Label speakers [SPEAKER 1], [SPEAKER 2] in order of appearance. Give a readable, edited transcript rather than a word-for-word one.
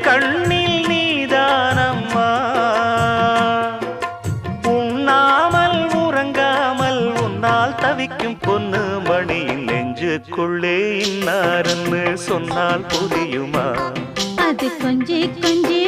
[SPEAKER 1] கண்ணில் நீதானம்மா உண்ணாமல் உறங்காமல் உன்னால் தவிக்கும் பொண்ணு மணியின் நெஞ்சுக்குள்ளே இன்னாருன்னு சொன்னால் புரியுமா?
[SPEAKER 2] அது கொஞ்சி கொஞ்சி